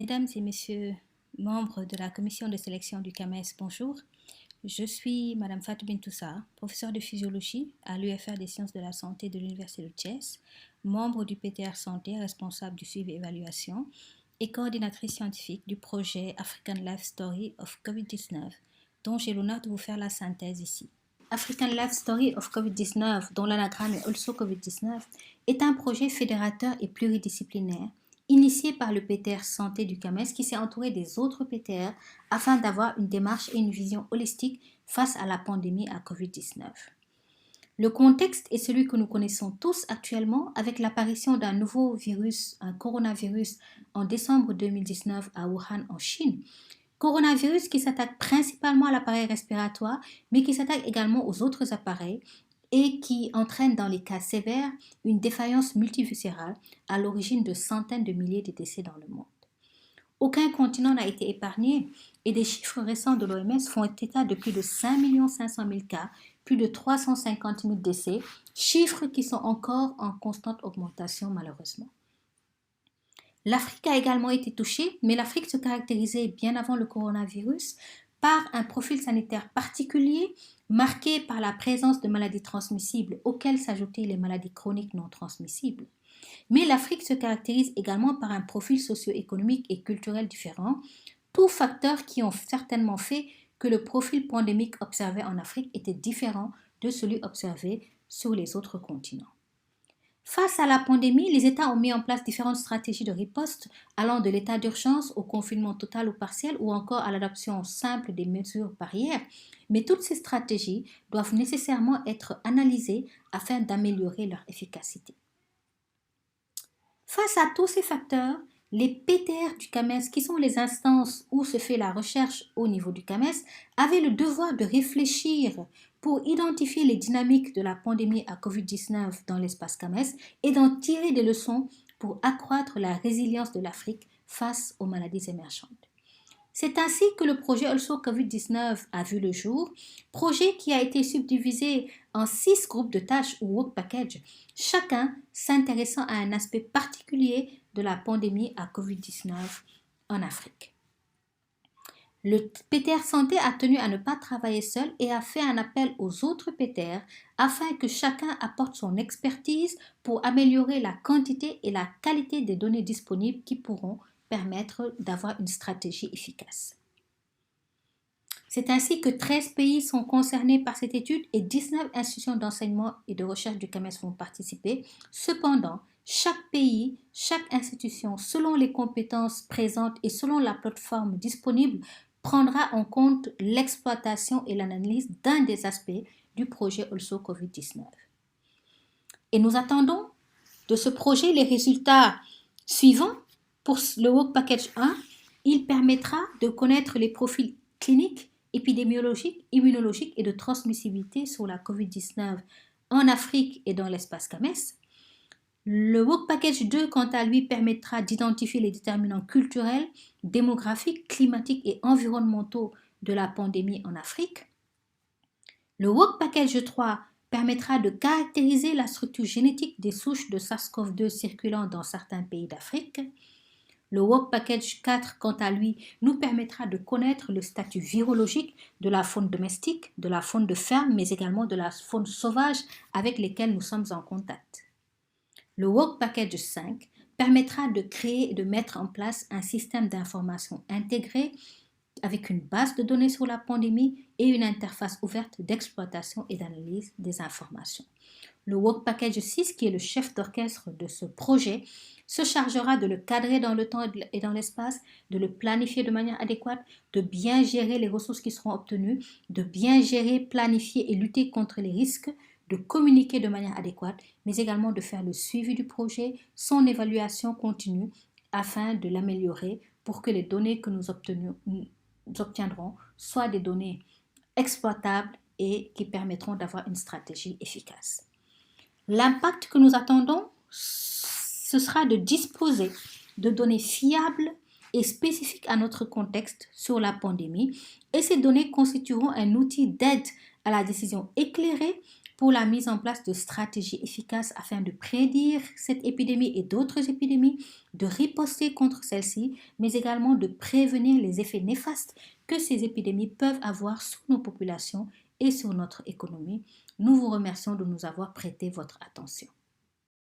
Mesdames et messieurs, membres de la commission de sélection du CAMES, bonjour. Je suis Madame Fatou Bintoussa, professeure de physiologie à l'UFR des sciences de la santé de l'Université de Thiès, membre du PTR Santé, responsable du suivi et évaluation, et coordinatrice scientifique du projet African Life Story of COVID-19, dont j'ai l'honneur de vous faire la synthèse ici. African Life Story of COVID-19, dont l'anagramme est Also COVID-19, est un projet fédérateur et pluridisciplinaire initié par le PTR Santé du CAMES qui s'est entouré des autres PTR afin d'avoir une démarche et une vision holistique face à la pandémie à COVID-19. Le contexte est celui que nous connaissons tous actuellement avec l'apparition d'un nouveau virus, un coronavirus, en décembre 2019 à Wuhan en Chine. Coronavirus qui s'attaque principalement à l'appareil respiratoire, mais qui s'attaque également aux autres appareils et qui entraîne dans les cas sévères une défaillance multiviscérale à l'origine de centaines de milliers de décès dans le monde. Aucun continent n'a été épargné et des chiffres récents de l'OMS font état de plus de 5 500 000 cas, plus de 350 000 décès, chiffres qui sont encore en constante augmentation malheureusement. L'Afrique a également été touchée, mais l'Afrique se caractérisait bien avant le coronavirus par un profil sanitaire particulier marqué par la présence de maladies transmissibles auxquelles s'ajoutaient les maladies chroniques non transmissibles. Mais l'Afrique se caractérise également par un profil socio-économique et culturel différent, tous facteurs qui ont certainement fait que le profil pandémique observé en Afrique était différent de celui observé sur les autres continents. Face à la pandémie, les États ont mis en place différentes stratégies de riposte, allant de l'état d'urgence au confinement total ou partiel ou encore à l'adoption simple des mesures barrières. Mais toutes ces stratégies doivent nécessairement être analysées afin d'améliorer leur efficacité. Face à tous ces facteurs, les PTR du CAMES, qui sont les instances où se fait la recherche au niveau du CAMES, avaient le devoir de réfléchir pour identifier les dynamiques de la pandémie à COVID-19 dans l'espace CAMES et d'en tirer des leçons pour accroître la résilience de l'Afrique face aux maladies émergentes. C'est ainsi que le projet Also COVID-19 a vu le jour, projet qui a été subdivisé en 6 groupes de tâches ou work packages, chacun s'intéressant à un aspect particulier de la pandémie à COVID-19 en Afrique. Le PTR Santé a tenu à ne pas travailler seul et a fait un appel aux autres PTR afin que chacun apporte son expertise pour améliorer la quantité et la qualité des données disponibles qui pourront permettre d'avoir une stratégie efficace. C'est ainsi que 13 pays sont concernés par cette étude et 19 institutions d'enseignement et de recherche du CAMES vont participer. Cependant, chaque pays, chaque institution, selon les compétences présentes et selon la plateforme disponible, prendra en compte l'exploitation et l'analyse d'un des aspects du projet Also COVID-19. Et nous attendons de ce projet les résultats suivants. Pour le Work Package 1, il permettra de connaître les profils cliniques, épidémiologiques, immunologiques et de transmissibilité sur la COVID-19 en Afrique et dans l'espace CAMES. Le Work Package 2, quant à lui, permettra d'identifier les déterminants culturels, démographiques, climatiques et environnementaux de la pandémie en Afrique. Le Work Package 3 permettra de caractériser la structure génétique des souches de SARS-CoV-2 circulant dans certains pays d'Afrique. Le Work Package 4, quant à lui, nous permettra de connaître le statut virologique de la faune domestique, de la faune de ferme, mais également de la faune sauvage avec lesquelles nous sommes en contact. Le Work Package 5 permettra de créer et de mettre en place un système d'information intégré avec une base de données sur la pandémie et une interface ouverte d'exploitation et d'analyse des informations. Le Work Package 6, qui est le chef d'orchestre de ce projet, se chargera de le cadrer dans le temps et dans l'espace, de le planifier de manière adéquate, de bien gérer les ressources qui seront obtenues, de bien gérer, planifier et lutter contre les risques, de communiquer de manière adéquate, mais également de faire le suivi du projet, son évaluation continue afin de l'améliorer pour que les données que nous obtiendront soient des données exploitables et qui permettront d'avoir une stratégie efficace. L'impact que nous attendons, ce sera de disposer de données fiables et spécifiques à notre contexte sur la pandémie et ces données constitueront un outil d'aide à la décision éclairée pour la mise en place de stratégies efficaces afin de prédire cette épidémie et d'autres épidémies, de riposter contre celles-ci, mais également de prévenir les effets néfastes que ces épidémies peuvent avoir sur nos populations et sur notre économie. Nous vous remercions de nous avoir prêté votre attention.